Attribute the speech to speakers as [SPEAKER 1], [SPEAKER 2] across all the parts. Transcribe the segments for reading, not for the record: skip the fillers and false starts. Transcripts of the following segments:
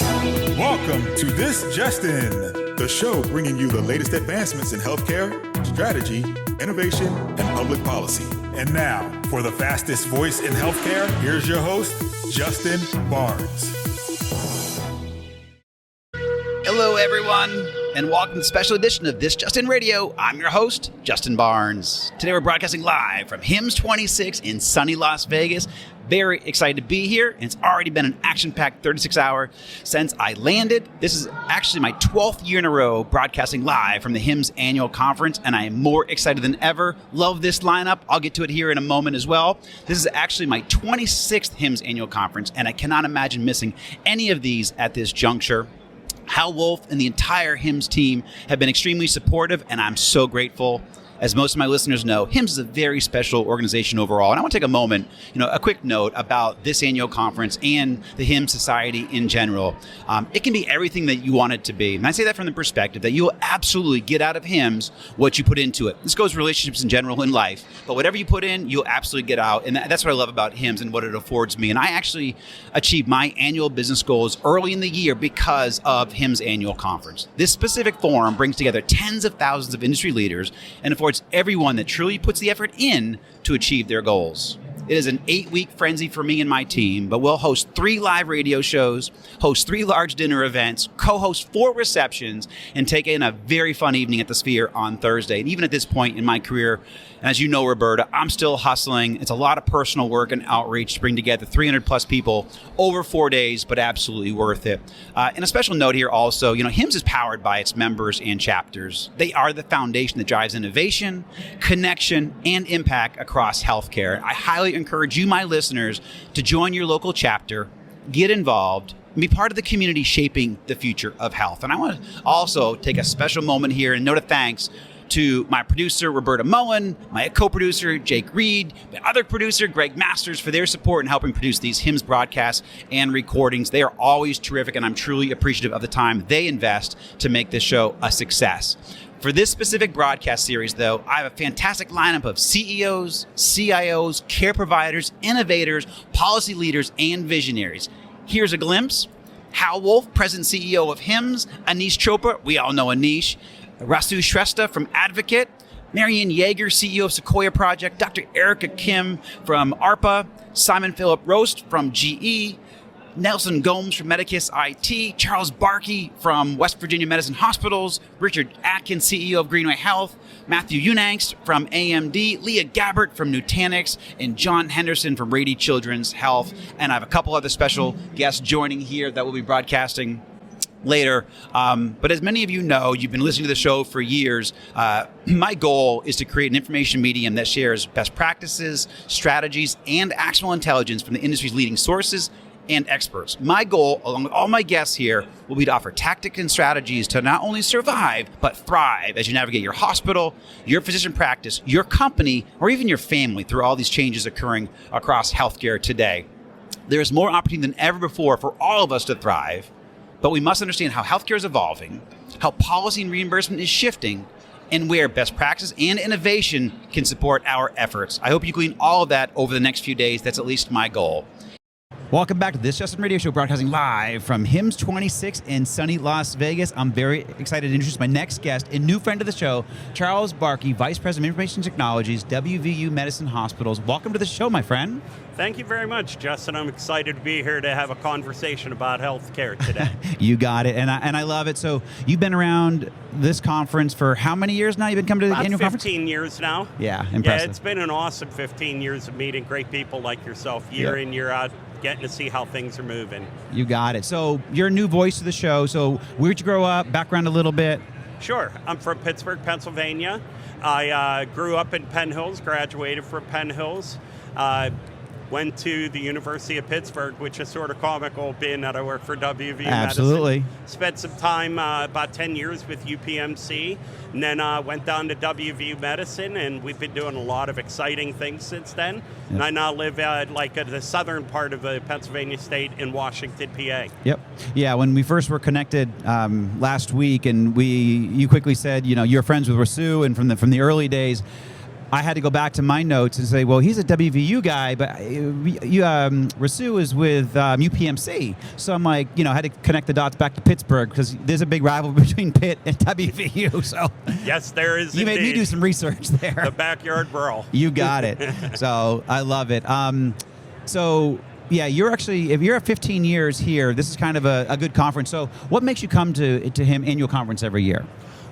[SPEAKER 1] Welcome to This Just In, the show bringing you the latest advancements in healthcare, strategy, innovation, and public policy. And now, for the fastest voice in healthcare, here's your host, Justin Barnes.
[SPEAKER 2] Hello, everyone, and welcome to the special edition of This Just In Radio. I'm your host, Justin Barnes. Today we're broadcasting live from HIMSS26 in sunny Las Vegas. Very excited to be here, and it's already been an action-packed 36 hours since I landed. This is actually my 12th year in a row broadcasting live from the HIMSS annual conference, and I am more excited than ever. Love this lineup. I'll get to it here in a moment as well. This is actually my 26th HIMSS annual conference, and I cannot imagine missing any of these at this juncture. Hal Wolf and the entire HIMSS team have been extremely supportive, and I'm so grateful. As most of my listeners know, HIMSS is a very special organization overall. And I want to take a moment, a quick note about this annual conference and the HIMSS Society in general. It can be everything that you want it to be. And I say that from the perspective that you'll absolutely get out of HIMSS what you put into it. This goes for relationships in general in life. But whatever you put in, you'll absolutely get out. And that's what I love about HIMSS and what it affords me. And I actually achieved my annual business goals early in the year because of HIMSS annual conference. This specific forum brings together tens of thousands of industry leaders and affords everyone that truly puts the effort in to achieve their goals. It is an 8-week frenzy for me and my team, but we'll host 3 live radio shows, host 3 large dinner events, co-host 4 receptions, and take in a very fun evening at the Sphere on Thursday. And even at this point in my career, and as you know, Roberta, I'm still hustling. It's a lot of personal work and outreach to bring together 300 plus people over 4 days, but absolutely worth it. And a special note here also, HIMSS is powered by its members and chapters. They are the foundation that drives innovation, connection, and impact across healthcare. I highly encourage you, my listeners, to join your local chapter, get involved, and be part of the community shaping the future of health. And I want to also take a special moment here and note a thanks to my producer, Roberta Mullen, my co-producer, Jake Reed, my other producer, Greg Masters, for their support in helping produce these HIMSS broadcasts and recordings. They are always terrific, and I'm truly appreciative of the time they invest to make this show a success. For this specific broadcast series, though, I have a fantastic lineup of CEOs, CIOs, care providers, innovators, policy leaders, and visionaries. Here's a glimpse. Hal Wolf, President and CEO of HIMSS, Anish Chopra, we all know Anish, Rasu Shrestha from Advocate, Marianne Yeager, CEO of Sequoia Project, Dr. Erica Kim from ARPA, Simon Philip Roast from GE, Nelson Gomes from Medicus IT, Charles Barkey from West Virginia Medicine Hospitals, Richard Atkins, CEO of Greenway Health, Matthew Unangst from AMD, Leah Gabbert from Nutanix, and John Henderson from Rady Children's Health. And I have a couple other special guests joining here that will be broadcasting later. But as many of you know, you've been listening to the show for years. My goal is to create an information medium that shares best practices, strategies, and actionable intelligence from the industry's leading sources and experts. My goal, along with all my guests here, will be to offer tactics and strategies to not only survive, but thrive as you navigate your hospital, your physician practice, your company, or even your family through all these changes occurring across healthcare today. There is more opportunity than ever before for all of us to thrive, but we must understand how healthcare is evolving, how policy and reimbursement is shifting, and where best practice and innovation can support our efforts. I hope you glean all of that over the next few days. That's at least my goal. Welcome back to This Just In Radio Show, broadcasting live from HIMSS26 in sunny Las Vegas. I'm very excited to introduce my next guest and new friend of the show, Charles Barkey, Vice President of Information Technologies, WVU Medicine Hospitals. Welcome to the show, my friend.
[SPEAKER 3] Thank you very much, Justin. I'm excited to be here to have a conversation about healthcare today.
[SPEAKER 2] You got it, and I love it. So you've been around this conference for how many years now? You've been coming to the annual conference?
[SPEAKER 3] 15 years now.
[SPEAKER 2] Yeah, impressive.
[SPEAKER 3] Yeah, it's been an awesome 15 years of meeting great people like yourself year in, year out, getting to see how things are moving.
[SPEAKER 2] You got it. So you're a new voice to the show. So where'd you grow up? Background a little bit.
[SPEAKER 3] Sure. I'm from Pittsburgh, Pennsylvania. I grew up in Penn Hills, graduated from Penn Hills. Went to the University of Pittsburgh, which is sort of comical being that I work for WVU
[SPEAKER 2] Absolutely.
[SPEAKER 3] Medicine. Spent some time, about 10 years with UPMC, and then went down to WVU Medicine, and we've been doing a lot of exciting things since then. Yep. And I now live at the southern part of the Pennsylvania state in Washington, PA.
[SPEAKER 2] Yep. Yeah, when we first were connected last week, and you quickly said, you're friends with Rasu, and from the early days, I had to go back to my notes and say, well, he's a WVU guy, but Rasu is with UPMC. So I'm like, I had to connect the dots back to Pittsburgh because there's a big rivalry between Pitt and WVU. So
[SPEAKER 3] yes, there is.
[SPEAKER 2] You made me do some research there.
[SPEAKER 3] The backyard brawl.
[SPEAKER 2] You got it. So I love it. So yeah, you're actually, if you're at 15 years here, this is kind of a good conference. So what makes you come to HIMSS annual conference every year?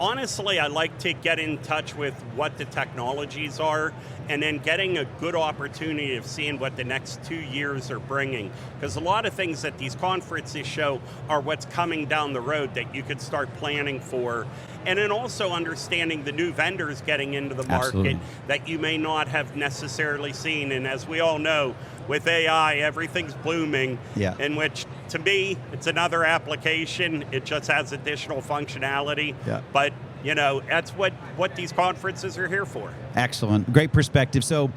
[SPEAKER 3] Honestly, I like to get in touch with what the technologies are and then getting a good opportunity of seeing what the next 2 years are bringing. Because a lot of things that these conferences show are what's coming down the road that you could start planning for. And then also understanding the new vendors getting into the market
[SPEAKER 2] Absolutely.
[SPEAKER 3] that you may not have necessarily seen. And as we all know, with AI, everything's blooming, in which, to me, it's another application. It just has additional functionality. But, that's what these conferences are here for.
[SPEAKER 2] Excellent. Great perspective. So,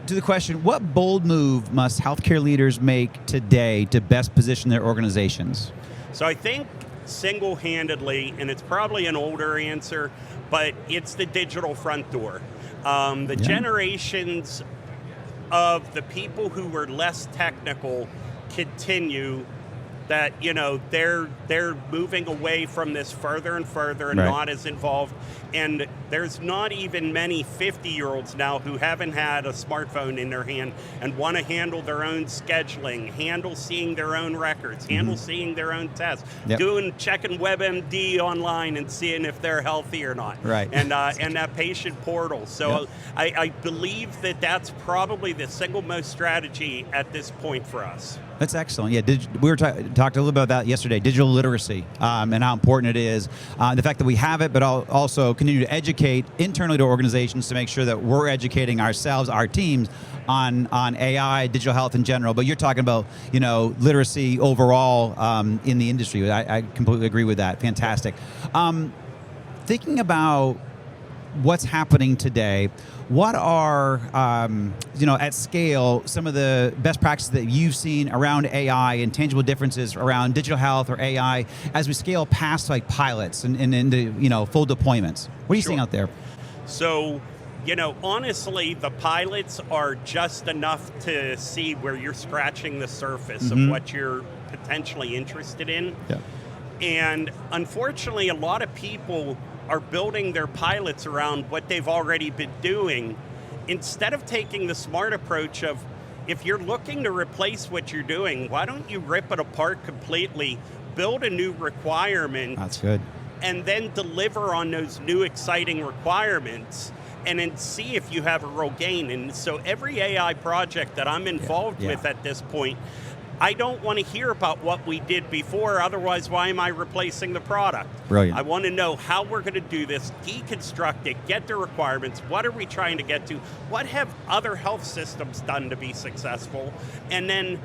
[SPEAKER 2] to the question, what bold move must healthcare leaders make today to best position their organizations?
[SPEAKER 3] So I think single-handedly, and it's probably an older answer, but it's the digital front door. Generations of the people who were less technical continue that, they're moving away from this further and further and not as involved. And there's not even many 50-year-olds now who haven't had a smartphone in their hand and want to handle their own scheduling, handle seeing their own records, handle seeing their own tests, checking WebMD online and seeing if they're healthy or not. And that patient portal. So I believe that that's probably the single most strategy at this point for us.
[SPEAKER 2] That's excellent. Yeah, we were talked a little bit about that yesterday, digital literacy, and how important it is. The fact that we have it, but also continue to educate internally to organizations to make sure that we're educating ourselves, our teams, on AI, digital health in general. But you're talking about, literacy overall in the industry. I completely agree with that. Fantastic. Thinking about what's happening today, what are, at scale, some of the best practices that you've seen around AI and tangible differences around digital health or AI as we scale past like pilots and into, full deployments? What are you seeing out there?
[SPEAKER 3] So, honestly, the pilots are just enough to see where you're scratching the surface of what you're potentially interested in. And unfortunately, a lot of people are building their pilots around what they've already been doing instead of taking the smart approach of, if you're looking to replace what you're doing, why don't you rip it apart completely, build a new requirement.
[SPEAKER 2] That's good.
[SPEAKER 3] And then deliver on those new exciting requirements and then see if you have a real gain. And so every AI project that I'm involved with at this point, I don't want to hear about what we did before, otherwise why am I replacing the product?
[SPEAKER 2] Brilliant.
[SPEAKER 3] I want to know how we're going to do this, deconstruct it, get the requirements, what are we trying to get to, what have other health systems done to be successful, and then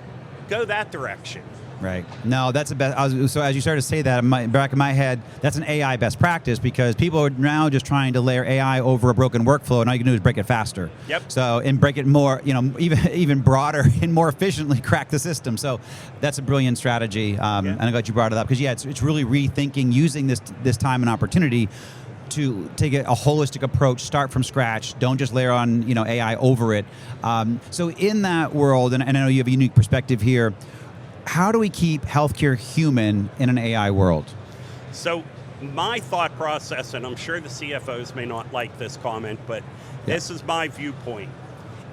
[SPEAKER 3] go that direction.
[SPEAKER 2] Right. No, that's a best. So as you started to say that, back in my head, that's an AI best practice because people are now just trying to layer AI over a broken workflow, and all you can do is break it faster. So and break it more, even broader and more efficiently crack the system. So that's a brilliant strategy, and I'm glad you brought it up because it's really rethinking using this time and opportunity to take a holistic approach, start from scratch. Don't just layer on AI over it. So in that world, and I know you have a unique perspective here. How do we keep healthcare human in an AI world?
[SPEAKER 3] So my thought process, and I'm sure the CFOs may not like this comment, but this is my viewpoint.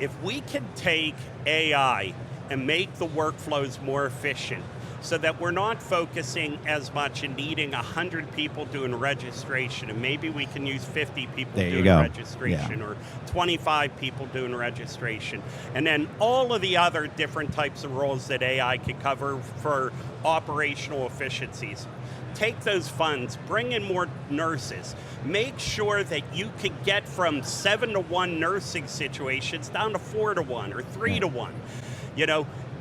[SPEAKER 3] If we can take AI and make the workflows more efficient so that we're not focusing as much and needing 100 people doing registration, and maybe we can use 50 people doing registration or 25 people doing registration, and then all of the other different types of roles that AI can cover for operational efficiencies. Take those funds, bring in more nurses, make sure that you can get from 7-to-1 nursing situations down to 4-to-1 or 3-to-1.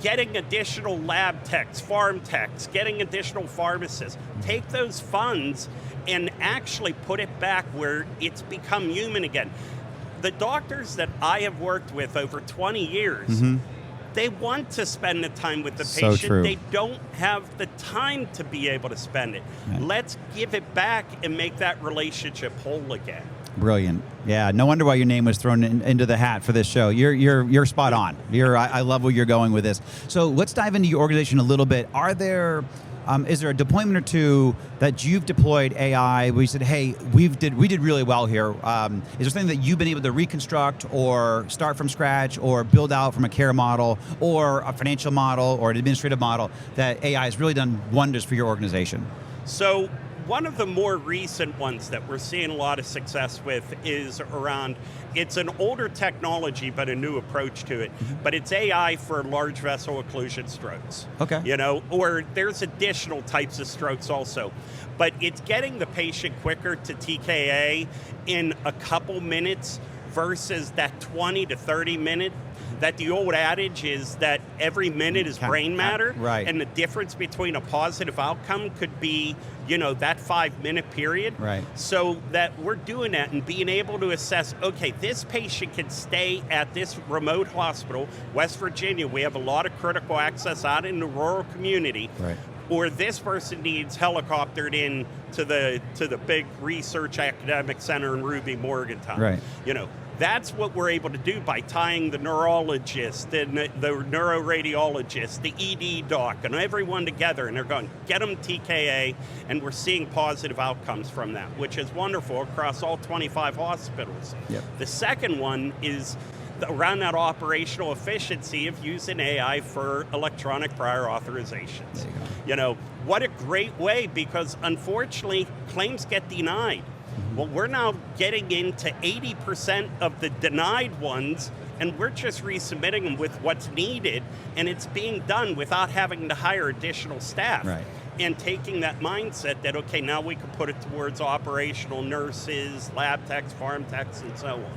[SPEAKER 3] Getting additional lab techs, farm techs, getting additional pharmacists. Take those funds and actually put it back where it's become human again. The doctors that I have worked with over 20 years, they want to spend the time with the patient.
[SPEAKER 2] So true.
[SPEAKER 3] They don't have the time to be able to spend it. Let's give it back and make that relationship whole again.
[SPEAKER 2] Brilliant. Yeah, no wonder why your name was thrown into the hat for this show. You're spot on. I love where you're going with this. So let's dive into your organization a little bit. Is there a deployment or two that you've deployed AI where you said, hey, we did really well here? Is there something that you've been able to reconstruct or start from scratch or build out from a care model or a financial model or an administrative model that AI has really done wonders for your organization?
[SPEAKER 3] So one of the more recent ones that we're seeing a lot of success with is around, it's an older technology, but a new approach to it. But it's AI for large vessel occlusion strokes.
[SPEAKER 2] Okay.
[SPEAKER 3] Or there's additional types of strokes also. But it's getting the patient quicker to TKA in a couple minutes versus that 20 to 30 minute. That the old adage is that every minute is brain matter,
[SPEAKER 2] right?
[SPEAKER 3] And the difference between a positive outcome could be, that 5-minute period.
[SPEAKER 2] Right.
[SPEAKER 3] So that we're doing that and being able to assess, okay, this patient can stay at this remote hospital, West Virginia. We have a lot of critical access out in the rural community.
[SPEAKER 2] Right.
[SPEAKER 3] Or this person needs helicoptered in to the big research academic center in Ruby, Morgantown.
[SPEAKER 2] Right.
[SPEAKER 3] That's what we're able to do by tying the neurologist and the neuroradiologist, the ED doc, and everyone together, and they're going, get them TKA, and we're seeing positive outcomes from that, which is wonderful across all 25 hospitals.
[SPEAKER 2] Yep.
[SPEAKER 3] The second one is around that operational efficiency of using AI for electronic prior authorizations.
[SPEAKER 2] There you go.
[SPEAKER 3] What a great way, because unfortunately, claims get denied. Well, we're now getting into 80% of the denied ones, and we're just resubmitting them with what's needed, and it's being done without having to hire additional staff.
[SPEAKER 2] Right.
[SPEAKER 3] And taking that mindset that, okay, now we can put it towards operational nurses, lab techs, farm techs, and so on.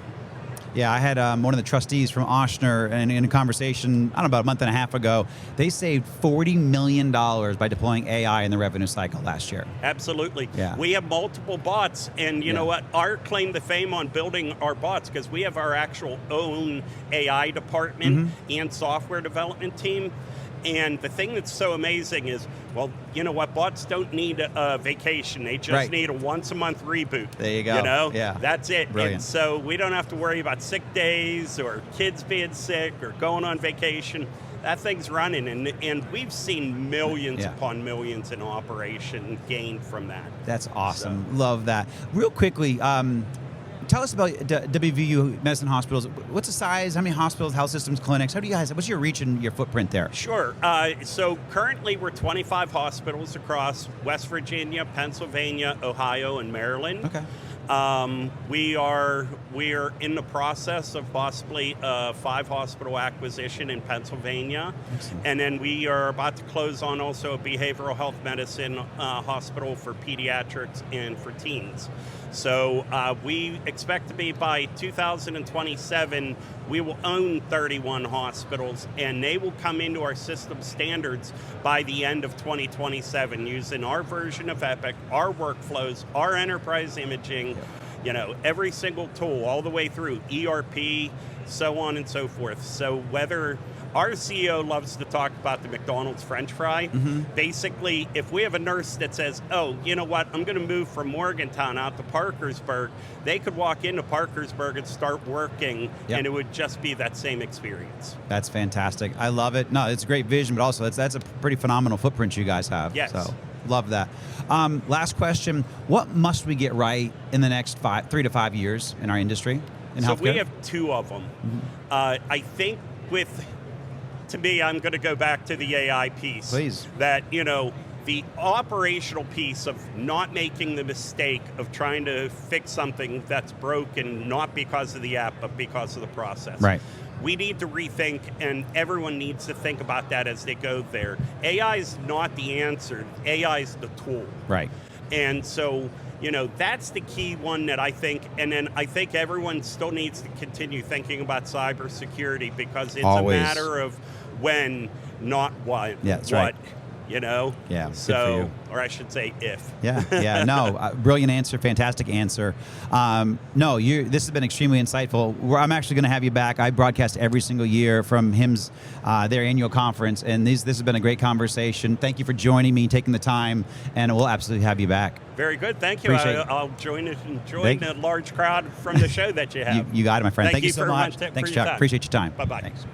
[SPEAKER 2] Yeah, I had one of the trustees from Ochsner, and in a conversation, I don't know, about a month and a half ago, they saved $40 million by deploying AI in the revenue cycle last year.
[SPEAKER 3] Absolutely.
[SPEAKER 2] Yeah.
[SPEAKER 3] We have multiple bots, and you know what? Our claim to fame on building our bots, because we have our actual own AI department and software development team. And the thing that's so amazing is, well, you know what? Bots don't need a vacation. They just need a once-a-month reboot.
[SPEAKER 2] There you go. Yeah.
[SPEAKER 3] That's it.
[SPEAKER 2] Brilliant.
[SPEAKER 3] And so we don't have to worry about sick days or kids being sick or going on vacation. That thing's running, and we've seen millions upon millions in operation gained from that.
[SPEAKER 2] That's awesome. So. Love that. Real quickly, tell us about WVU Medicine hospitals. What's the size? How many hospitals, health systems, clinics? What's your reach and your footprint there?
[SPEAKER 3] Sure. So currently we're 25 hospitals across West Virginia, Pennsylvania, Ohio, and Maryland.
[SPEAKER 2] Okay.
[SPEAKER 3] We are in the process of possibly a 5-hospital acquisition in Pennsylvania. Excellent. And then we are about to close on also a behavioral health medicine hospital for pediatrics and for teens. So we expect to be by 2027, we will own 31 hospitals, and they will come into our system standards by the end of 2027 using our version of Epic, our workflows, our enterprise imaging, every single tool all the way through ERP, so on and so forth. So whether our CEO loves to talk about the McDonald's French fry. Basically, if we have a nurse that says, oh, you know what, I'm going to move from Morgantown out to Parkersburg, they could walk into Parkersburg and start working, and it would just be that same experience.
[SPEAKER 2] That's fantastic. I love it. No, it's a great vision, but also that's a pretty phenomenal footprint you guys have.
[SPEAKER 3] Yes.
[SPEAKER 2] So, love that. Last question. What must we get right in the next 3 to 5 years in our industry, in healthcare?
[SPEAKER 3] So we have 2 of them. I think to me, I'm going to go back to the AI piece.
[SPEAKER 2] Please.
[SPEAKER 3] That, the operational piece of not making the mistake of trying to fix something that's broken, not because of the app, but because of the process.
[SPEAKER 2] Right.
[SPEAKER 3] We need to rethink, and everyone needs to think about that as they go there. AI is not the answer. AI is the tool.
[SPEAKER 2] Right.
[SPEAKER 3] And so, that's the key one that I think, and then I think everyone still needs to continue thinking about cybersecurity, because it's
[SPEAKER 2] Always.
[SPEAKER 3] a matter of when, not what.
[SPEAKER 2] Yeah, that's right.
[SPEAKER 3] you know?
[SPEAKER 2] Yeah, good for
[SPEAKER 3] So,
[SPEAKER 2] you.
[SPEAKER 3] or I should say if.
[SPEAKER 2] Yeah, no, brilliant answer, fantastic answer. No, this has been extremely insightful. I'm actually going to have you back. I broadcast every single year from HIMSS, their annual conference, and this has been a great conversation. Thank you for joining me, taking the time, and we'll absolutely have you back.
[SPEAKER 3] Very good. Thank you. I'll join the large crowd from the show that you have.
[SPEAKER 2] You got it, my friend.
[SPEAKER 3] Thank you
[SPEAKER 2] so
[SPEAKER 3] very
[SPEAKER 2] much.
[SPEAKER 3] much
[SPEAKER 2] Thanks,
[SPEAKER 3] for your
[SPEAKER 2] Chuck.
[SPEAKER 3] time.
[SPEAKER 2] Appreciate your time.
[SPEAKER 3] Bye-bye.
[SPEAKER 2] Thanks.